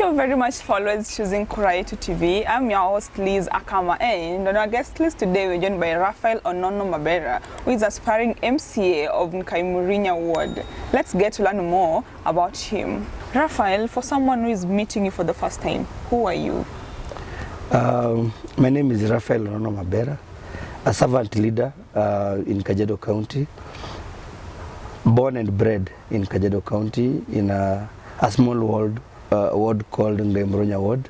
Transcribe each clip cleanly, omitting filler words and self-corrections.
you very much for always choosing Kuraitu TV. I'm your host Liz Akama, and on our guest list today we're joined by Raphael Onono Mabera, who is aspiring MCA of Nkaimurunya ward. Let's get to learn more about him. Raphael, for someone who is meeting you for the first time, who are you? My name is Raphael Onono Mabera, a servant leader in Kajiado County, born and bred in Kajiado County in a small ward called Nkaimurunya ward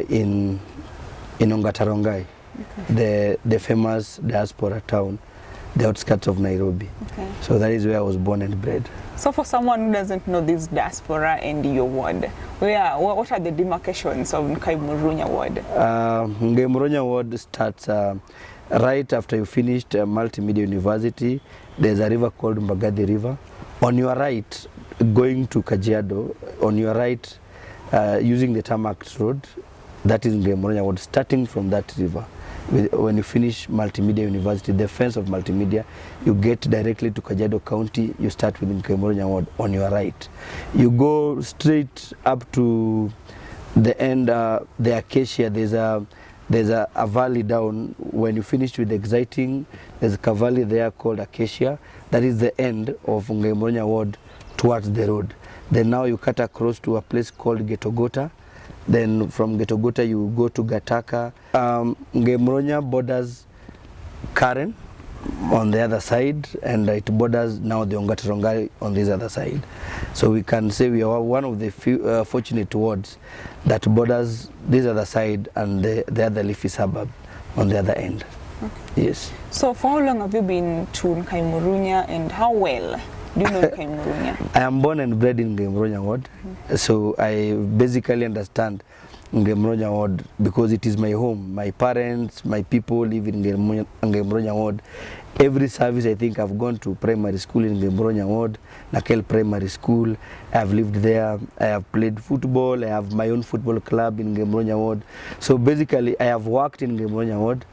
in Ongatarongai, the famous diaspora town, the outskirts of Nairobi. Okay. So that is where I was born and bred. So for someone who doesn't know this diaspora and your ward, what are the demarcations of Nkaimurunya ward? Nkaimurunya ward starts right after you finished Multimedia University. There's a river called Mbagathi River. On your right, going to Kajiado, on your right, using the tarmac road, that is Nkaimurunya ward, starting from that river. When you finish Multimedia University, the fence of Multimedia, you get directly to Kajiado County, you start with Nkaimurunya ward on your right. You go straight up to the end, the Acacia, there's a valley down. When you finish with exiting, there's a valley there called Acacia. That is the end of Nkaimurunya ward towards the road. Then now you cut across to a place called Getogota. Then from Getogota you go to Gataka. Nkaimurunya borders Karen on the other side, and it borders now the Ongatarongai on this other side. So we can say we are one of the few fortunate wards that borders this other side and the other leafy suburb on the other end. Okay. Yes. So for how long have you been to Nkaimurunya, and how well do you know Nkaimurunya? I am born and bred in Nkaimurunya ward, so I basically understand Nkaimurunya ward because it is my home. My parents, my people live in Nkaimurunya ward. Every service I think I've gone to primary school in Nkaimurunya ward, Nakel Primary School. I have lived there. I have played football. I have my own football club in Nkaimurunya ward. So basically I have worked in Nkaimurunya ward.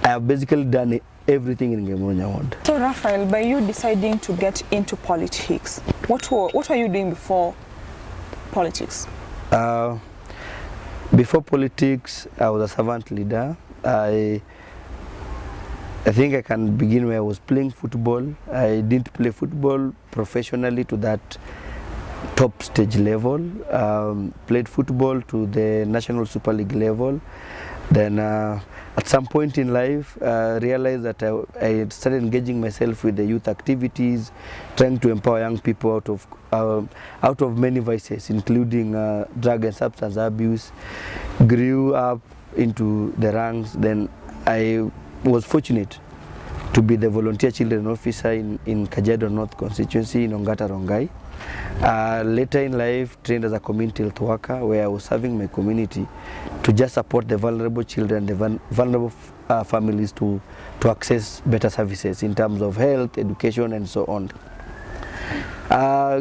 I have basically done everything in Nkaimurunya ward. So Raphael, by you deciding to get into politics, what were you doing before politics? Before politics, I was a servant leader. I think I can begin where I was playing football. I didn't play football professionally to that top stage level. Played football to the National Super League level. Then at some point in life, realized that I started engaging myself with the youth activities, trying to empower young people out of many vices, including drug and substance abuse. Grew up into the ranks. Then I was fortunate to be the volunteer children officer in Kajiado North constituency in Ongatarongai. Later in life, trained as a community health worker, where I was serving my community to just support the vulnerable children, the vulnerable families to access better services in terms of health, education, and so on.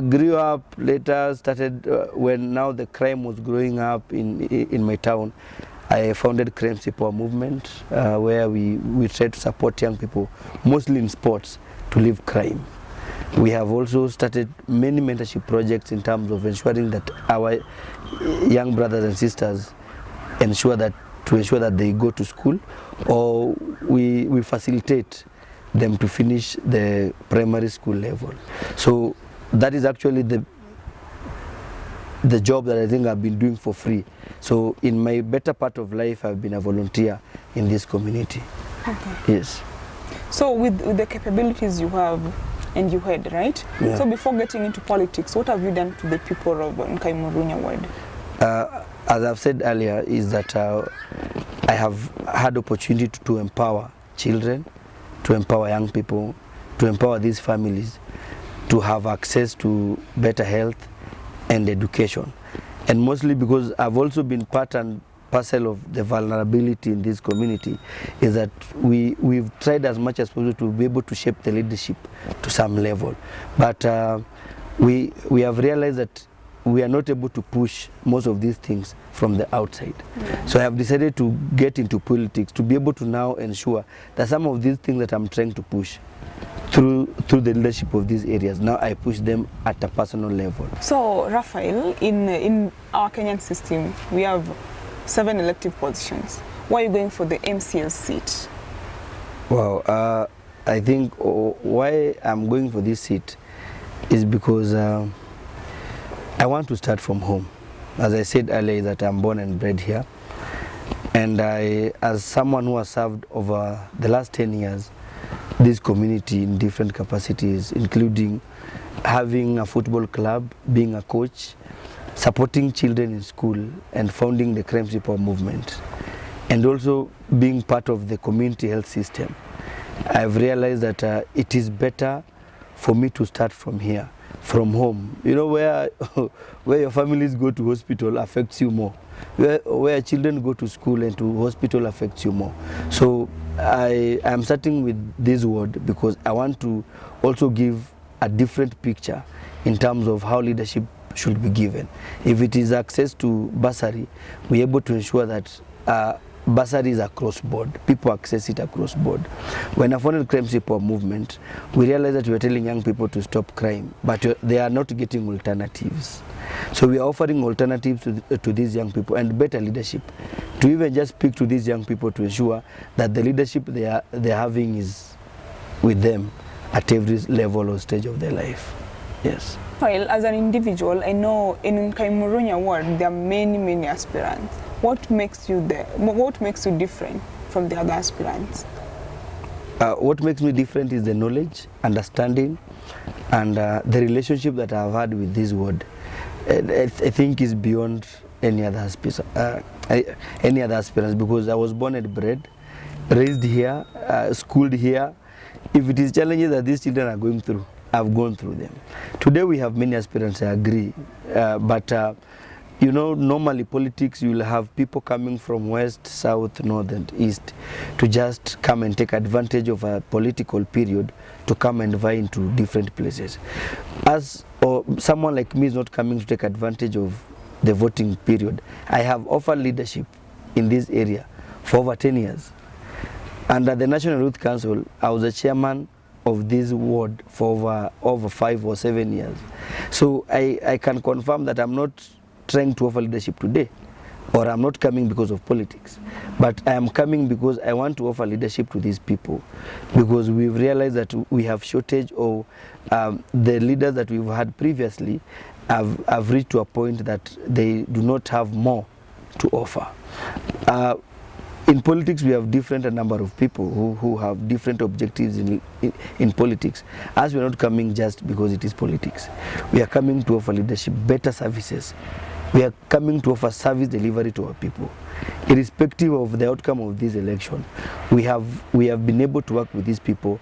Grew up later, started when now the crime was growing up in my town. I founded Crime Support Movement, where we try to support young people, mostly in sports, to leave crime. We have also started many mentorship projects in terms of ensuring that our young brothers and sisters ensure that they go to school, or we facilitate them to finish the primary school level. So that is actually the job that I think I've been doing for free. So in my better part of life, I've been a volunteer in this community. Okay. Yes. So with the capabilities you have and you had, right? Yeah. So before getting into politics, what have you done to the people of Nkaimurunya ward? As I've said earlier, is that I have had opportunity to empower children, to empower young people, to empower these families, to have access to better health and education. And mostly because I've also been part and parcel of the vulnerability in this community, is that we've tried as much as possible to be able to shape the leadership to some level. But we have realized that we are not able to push most of these things from the outside. Yeah. So I have decided to get into politics to be able to now ensure that some of these things that I'm trying to push through the leadership of these areas. Now I push them at a personal level. So, Raphael, in our Kenyan system, we have 7 elective positions. Why are you going for the MCA seat? Well, I think why I'm going for this seat is because I want to start from home. As I said earlier, that I'm born and bred here. And as someone who has served over the last 10 years, this community in different capacities, including having a football club, being a coach, supporting children in school, and founding the Crime Support movement, and also being part of the community health system, I've realized that it is better for me to start from here, from home. You know, where your families go to hospital affects you more. Where children go to school and to hospital affects you more. So I am starting with this word because I want to also give a different picture in terms of how leadership should be given. If it is access to bursary, we're able to ensure that bursaries across board, people access it across board. When I founded Crime Support movement, we realized that we were telling young people to stop crime, but they are not getting alternatives. So we are offering alternatives to these young people and better leadership, to even just speak to these young people to ensure that the leadership they're having is with them at every level or stage of their life. Yes. Well, as an individual, I know in Nkaimurunya ward there are many aspirants. What makes you different from the other aspirants? What makes me different is the knowledge, understanding, and the relationship that I've had with this ward. I think is beyond any other aspirants, because I was born and bred, raised here, schooled here. If it is challenges that these children are going through, I've gone through them. Today we have many aspirants, I agree, but you know, normally politics, you will have people coming from west, south, north and east to just come and take advantage of a political period to come and vie into different places. Or someone like me is not coming to take advantage of the voting period. I have offered leadership in this area for over 10 years. Under the National Youth Council, I was the chairman of this ward for over 5 or 7 years. So I can confirm that I'm not trying to offer leadership today, or I'm not coming because of politics, but I am coming because I want to offer leadership to these people, because we've realized that we have shortage of the leaders that we've had previously have reached to a point that they do not have more to offer. In politics, we have different number of people who have different objectives in politics. As we're not coming just because it is politics, we are coming to offer leadership, better services. We are coming to offer service delivery to our people. Irrespective of the outcome of this election, we have been able to work with these people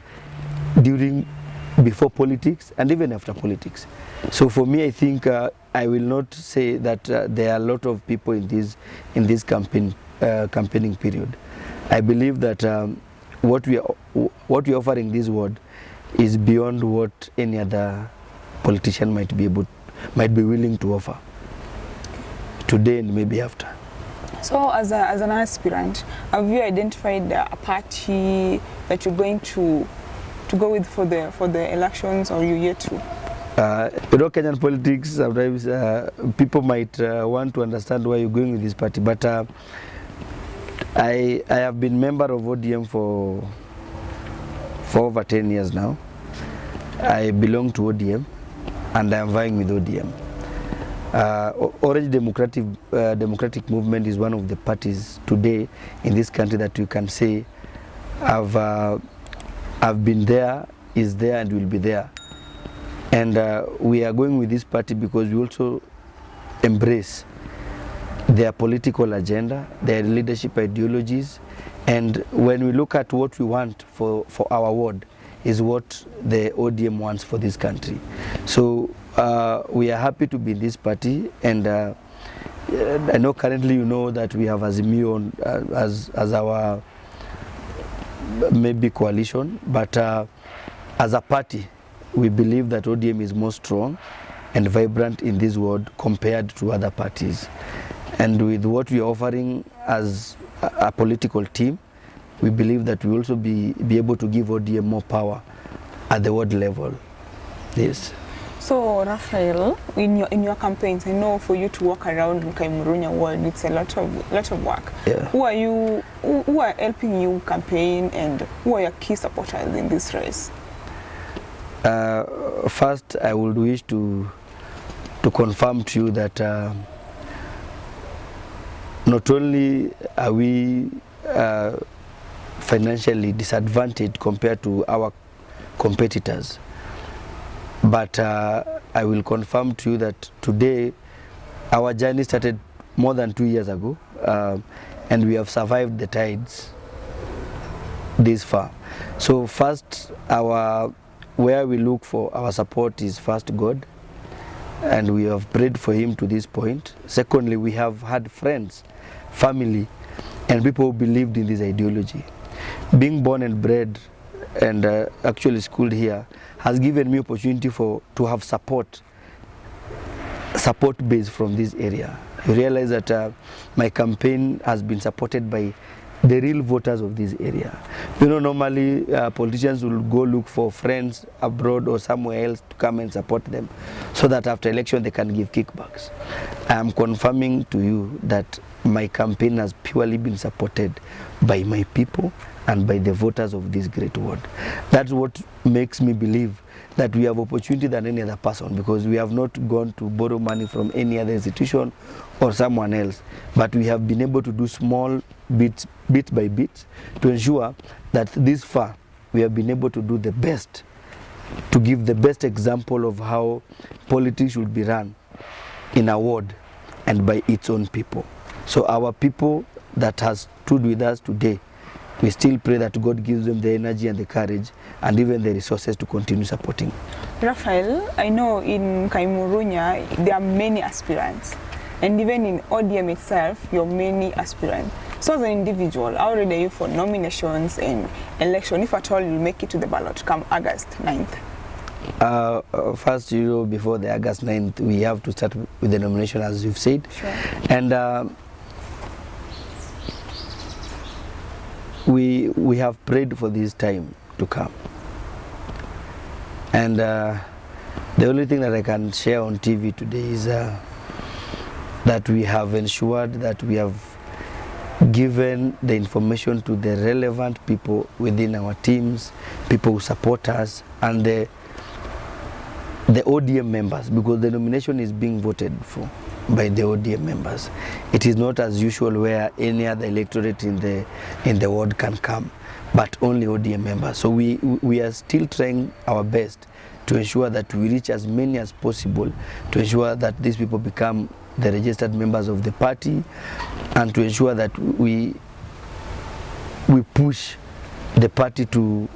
before politics and even after politics. So for me, I think I will not say that there are a lot of people in this campaigning period. I believe that what we are offering this ward is beyond what any other politician might be willing to offer today and maybe after. So as an aspirant, have you identified a party that you're going to go with for the elections, or you yet to? You know, Kenyan politics, sometimes people might want to understand why you're going with this party, but I have been member of ODM for over 10 years now. I belong to ODM and I'm vying with ODM. Orange Democratic Movement is one of the parties today in this country that we can say have been there, is there and will be there. And we are going with this party because we also embrace their political agenda, their leadership ideologies, and when we look at what we want for our ward is what the ODM wants for this country. So we are happy to be in this party, and I know currently you know that we have Azimio as our maybe coalition, but as a party we believe that ODM is more strong and vibrant in this ward compared to other parties. And with what we are offering as a political team, we believe that we also be able to give ODM more power at the ward level. Yes. So Raphael, in your campaigns, I know for you to walk around Nkaimurunya ward, it's a lot of work. Yeah. Who are helping you campaign, and who are your key supporters in this race? First, I would wish to confirm to you that not only are we financially disadvantaged compared to our competitors, but I will confirm to you that today our journey started more than 2 years ago, and we have survived the tides this far. So first, where we look for our support is first God, and we have prayed for him to this point. Secondly, we have had friends, family, and people who believed in this ideology. Being born and bred and actually schooled here has given me opportunity to have support base from this area. You realize that my campaign has been supported by the real voters of this area. You know, normally politicians will go look for friends abroad or somewhere else to come and support them, so that after election they can give kickbacks. I am confirming to you that my campaign has purely been supported by my people and by the voters of this great ward. That's what makes me believe that we have opportunity than any other person, because we have not gone to borrow money from any other institution or someone else, but we have been able to do small bit by bit to ensure that this far we have been able to do the best, to give the best example of how politics should be run in a ward and by its own people. So our people that has stood with us today, we still pray that God gives them the energy and the courage and even the resources to continue supporting. Raphael, I know in Nkaimurunya there are many aspirants, and even in ODM itself, you're many aspirants. So as an individual, how ready are you for nominations and election, if at all you'll make it to the ballot come August 9th? First, before the August 9th, we have to start with the nomination, as you've said. Sure. And we have prayed for this time to come. And the only thing that I can share on TV today is that we have ensured that we have given the information to the relevant people within our teams, people who support us, and the ODM members, because the nomination is being voted for by the ODM members. It is not as usual where any other electorate in the ward can come, but only ODM members. So we are still trying our best to ensure that we reach as many as possible, to ensure that these people become the registered members of the party, and to ensure that we push the party to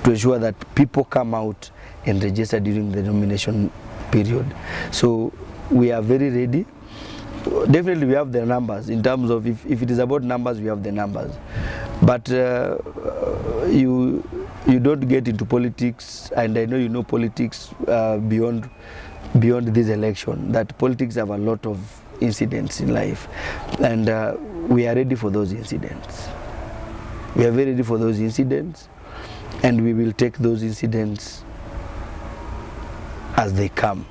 ensure that people come out and register during the nomination period. So we are very ready. Definitely we have the numbers. In terms of if it is about numbers, we have the numbers. But you don't get into politics, and I know you know politics beyond this election, that politics have a lot of incidents in life, and we are ready for those incidents. We are very ready for those incidents, and we will take those incidents as they come.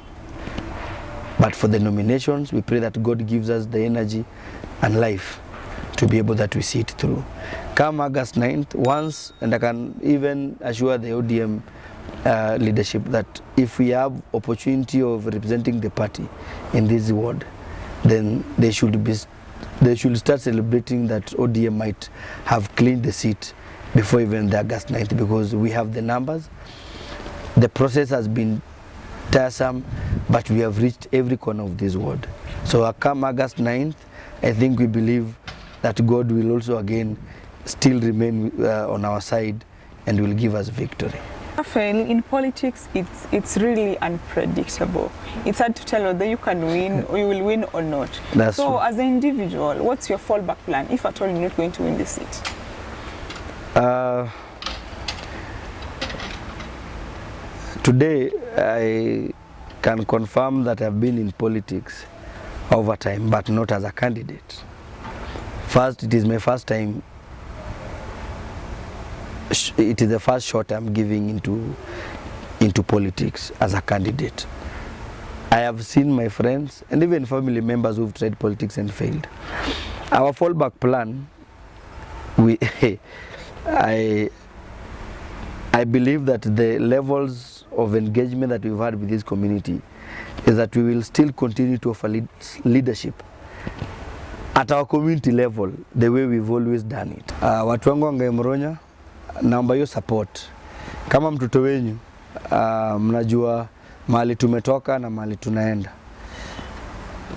But for the nominations, we pray that God gives us the energy and life to be able that we see it through. Come August 9th, once, and I can even assure the ODM leadership that if we have opportunity of representing the party in this ward, then they should start celebrating that ODM might have cleaned the seat before even the August 9th, because we have the numbers. The process has been tiresome, but we have reached every corner of this ward. So come August 9th, I think we believe that God will also again still remain on our side and will give us victory. Raphael, in politics, it's really unpredictable. It's hard to tell whether you can win or you will win or not. That's so true. As an individual, what's your fallback plan if at all you're not going to win the seat? Today, I can confirm that I've been in politics over time, but not as a candidate. First, it is my first time it is the first shot I'm giving into politics as a candidate. I have seen my friends and even family members who've tried politics and failed. Our fallback plan, I believe that the levels of engagement that we've had with this community is that we will still continue to offer leadership at our community level the way we've always done it. Watu wangu wa Nkaimurunya, naomba hiyo support. Kama mtoto wenyu, mnajua mahali tumetoka na mahali tunaenda.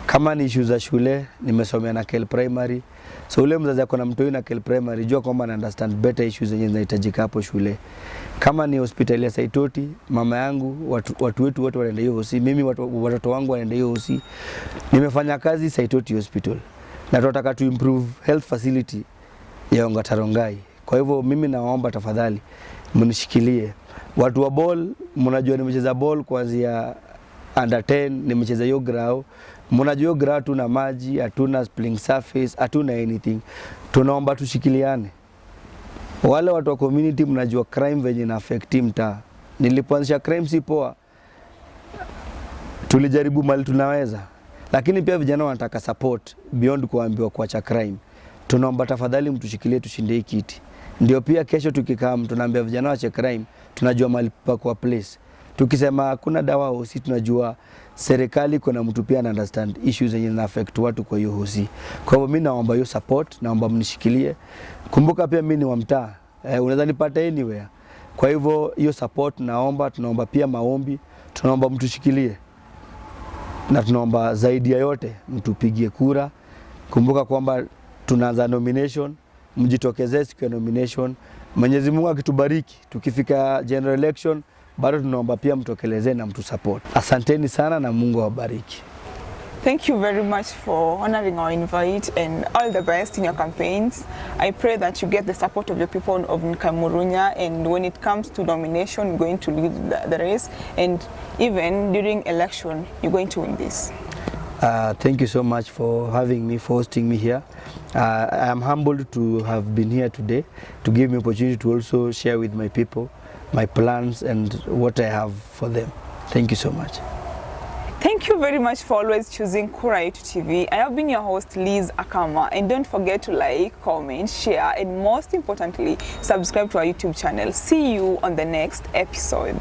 Kama ni issues za shule, nimesomea na Kel Primary. So ule mzazi ako na mtoto na Kel Primary, jua kwamba na understand better issues zenye zinahitajika hapo shule. Kama ni hospitali ya Saitoti, mama yangu, watu wetu wote wanaenda hiyo hosi. Mimi watoto wangu wanaenda hiyo hosi. Nimefanya kazi Saitoti Hospital. Na tunataka tu improve health facility ya Ongatarongai. Kwa hivyo mimi naomba tafadhali mnishikilie. Watu wa ball, mnajua nimecheza ball kuanzia under 10, nimecheza hiyo grao. Mnajua hiyo grao tuna maji, hatuna playing surface, hatuna anything. Tunaomba tushikiliane. Wale watu wa community mnajua crime venye na affect mtaa. Nilipoanzisha crime si poa. Tulijaribu mali tunaweza. Lakini pia vijana wanataka support beyond kuambiwa kuacha crime. Tunaomba tafadhali mtushikilie tushinde hii kiti. Ndio pia kesho tukikaa tunaambia vijana waache crime, tunajua mahali pa kwa place. Tukisema hakuna dawa hosi, tunajua serikali kuna mtu pia understand issues zenye zina affect watu kwa hiyo hosi. Kwa hivyo mimi naomba hiyo support, naomba mnishikilie. Kumbuka pia mimi ni wa mtaa. Unaweza nipata anywhere. Kwa hivyo hiyo support tunaomba pia maombi, tunaomba mtushikilie. Na tunaomba zaidi ya yote mtupigie kura. Kumbuka kwamba tunaanza nomination, mjitokeze siku ya nomination. Mwenyezi Mungu akitubariki tukifika general election, bado tunaomba pia mtokeleze na mtu support. Asanteni sana na Mungu awabariki. Thank you very much for honoring our invite and all the best in your campaigns. I pray that you get the support of the people of Nkaimurunya, and when it comes to nomination, you're going to lead the race, and even during election, you're going to win this. Thank you so much for having me, for hosting me here. I am humbled to have been here today, to give me opportunity to also share with my people my plans and what I have for them. Thank you so much. Thank you very much for always choosing Kura Yetu TV. I have been your host, Liz Akama, and don't forget to like, comment, share, and most importantly, subscribe to our YouTube channel. See you on the next episode.